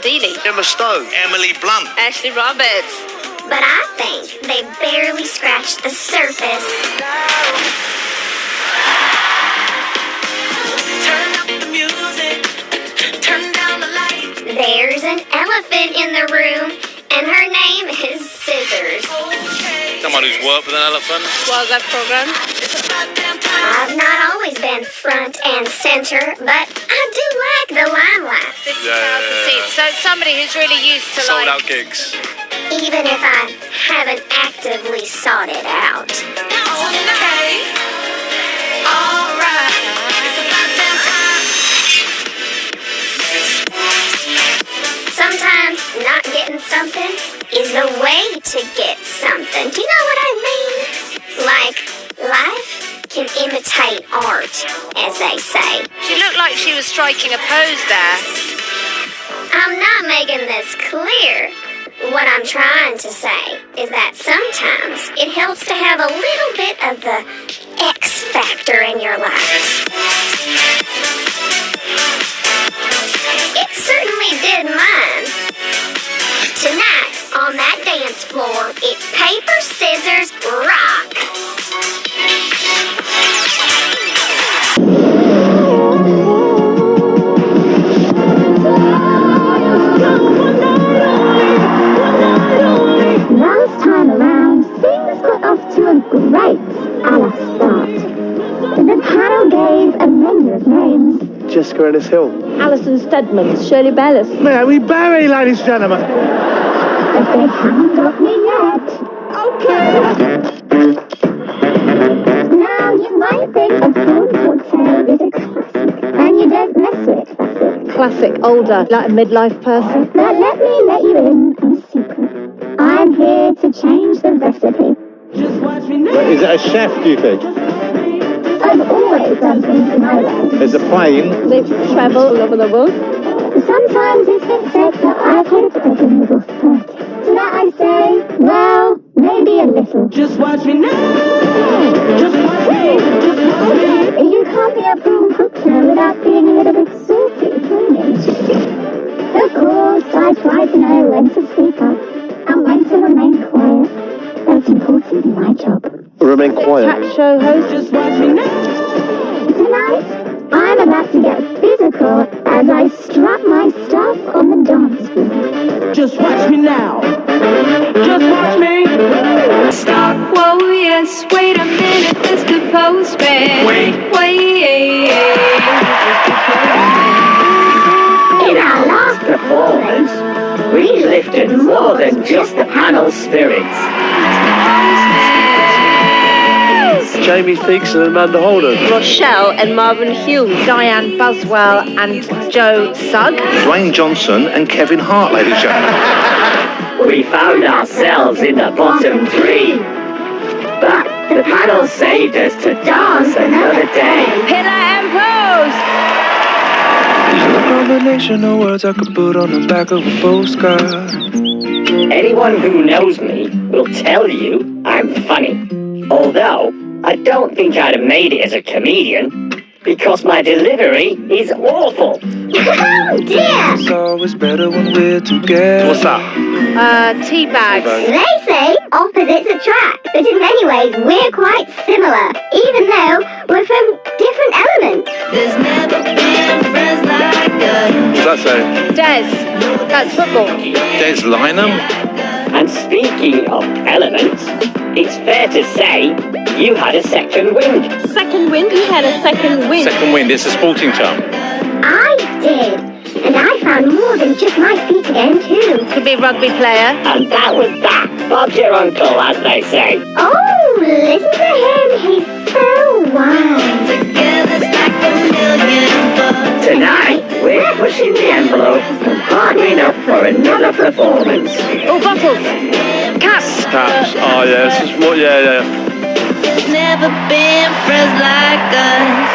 Dealey. Emma Stone. Emily Blunt. Ashley Roberts. But I think they barely scratched the surface. Turn up the music, turn down the light. There's an elephant in the room, and her name is Scissors. Someone who's worked with an elephant. Wildlife program. I've not always been front and center, but I do like the limelight. 50,000 seats. So somebody who's really used to Sold out gigs. Even if I haven't actively sought it out. Okay, alright. It's about damn time. Sometimes not getting something is the way to get something. Do you know what I mean? Like, life can imitate art, as they say. She looked like she was striking a pose there. I'm not making this clear. What I'm trying to say is that sometimes it helps to have a little bit of the X factor in your life. It certainly did mine. Tonight, on that dance floor, it's paper, scissors, rock. Last time around, things got off to a great start. The panel gave a menu of names. Jessica Ennis Hill. Alison Steadman, Shirley Bellis. Mary Berry, ladies and gentlemen. But they haven't got me yet. Okay. Now, you might think a film portrait is a classic, and you don't mess with it. Classic, older, like a midlife person. But let me let you in on a secret. I'm here to change the recipe. Just watch me now. Is it a chef, do you think? I've always done things my way. There's a plane. They travel all over the world. Sometimes it's been said that I've had a problem with authority. To that I say, well, maybe a little. Just watch me now. Just watch me. Just watch me. You can't be a boom hooker without being a little bit saucy, can you? Of course, I try to know when to speak up and when to remain quiet. That's important in my job. Remain quiet. Chat show host. Just watch me now. Tonight, I'm about to get physical as I strut my stuff on the dance floor. Just watch me now. Just watch me. Stop, whoa, yes, wait a minute, Mr. Postman. Wait. In our last performance, we lifted more than just the panel spirits. Jamie Theaks and Amanda Holden. Rochelle and Marvin Hume. Diane Buswell and Joe Sugg. Dwayne Johnson and Kevin Hart, ladies and gentlemen. We found ourselves in the bottom three. But the panel saved us to dance another day. Pillar and pose. A combination of words I could put on the back of a postcard. Anyone who knows me will tell you I'm funny. Although, I don't think I'd have made it as a comedian, because my delivery is awful. Oh dear! It's always better when we're together. What's that? Tea bags. They say opposites attract, but in many ways we're quite similar, even though we're from different elements. There's never been friends like us. What's that say? Des. That's football. Des Lynam. And speaking of elements, it's fair to say you had a second wind. Second wind? You had a second wind. Second wind, it's a sporting term. I did, and I found more than just my feet again too. Could be a rugby player. And that was that. Bob's your uncle, as they say. Oh, listen to him, he's so wise. Together's like a million bucks. Tonight, we're pushing the envelope and partnering up for another performance. Oh, bottles. Caps. Caps. Oh, yeah. This is more, yeah. There's never been friends like us.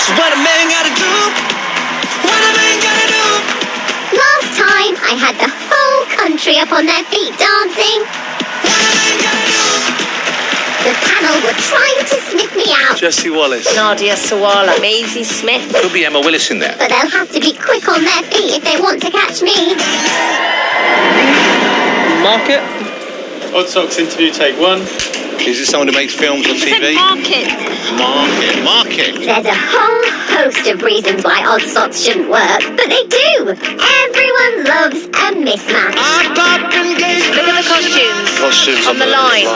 So what a man gotta do? What a man gotta do? Last time I had the whole country up on their feet dancing. What a man gotta do? The panel were trying to sniff me out, Jesse Wallace. Nadia Sawala. Maisie Smith. Could be Emma Willis in there. but they'll have to be quick on their feet if they want to catch me. Market. Odd Socks interview, take 1. Is it someone who makes films or TV? Market. Market. There's a whole host of reasons why Odd Socks shouldn't work, but they do. Everyone loves a mismatch. Look at the costumes on the line.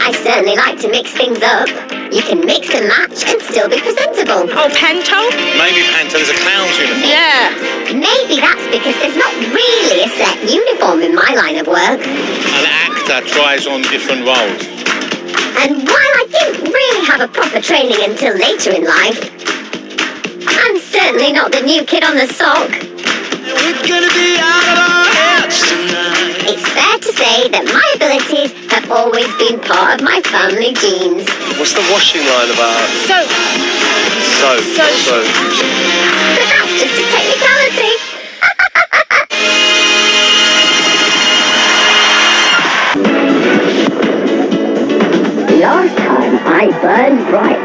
I certainly like to mix things up. You can mix and match and still be presentable. Oh, Pento? Maybe Panta is a clown's uniform. Yeah. Maybe that's because there's not really a set uniform in my line of work. An actor tries on different roles. And while I didn't really have a proper training until later in life, I'm certainly not the new kid on the sock. We're gonna be out of our heads tonight. It's fair to say that my abilities have always been part of my family genes. What's the washing line about? Soap. Soap. But that's just a technicality. Last time I burned bright,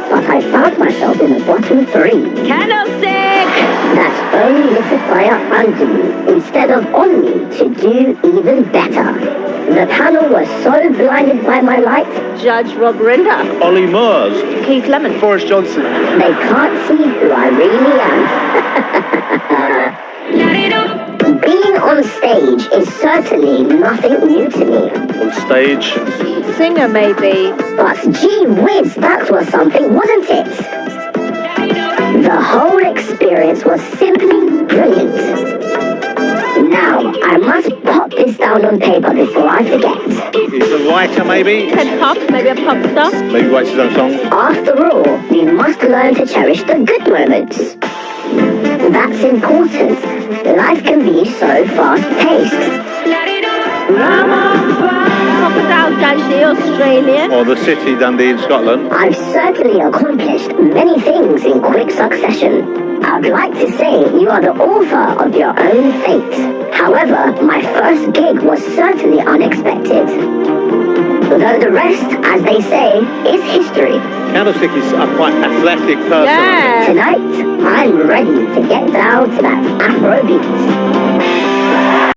but I found myself in the bottom 3. Candlestick! That's only lit a fire under me instead of on me to do even better. The panel was so blinded by my light, Judge Rob Rinder. Ollie Murs. Keith Lemon. Boris Johnson. they can't see who I really am. Being on stage is certainly nothing new to me. On stage. Singer, maybe. But gee whiz, that was something, wasn't it? The whole experience was simply brilliant. Now, I must pop this down on paper before I forget. He's a writer, maybe? Ted Pop, maybe a pop star. Maybe writes his own song. After all, we must learn to cherish the good moments. That's important. Life can be so fast-paced. Crocodile Dundee, Australia. Or the city, Dundee in Scotland. I've certainly accomplished many things in quick succession. I'd like to say you are the author of your own fate. However, my first gig was certainly unexpected. Though the rest, as they say, is history. Candlestick is a quite athletic person. Yeah. Tonight, I'm ready to get down to that Afro beat.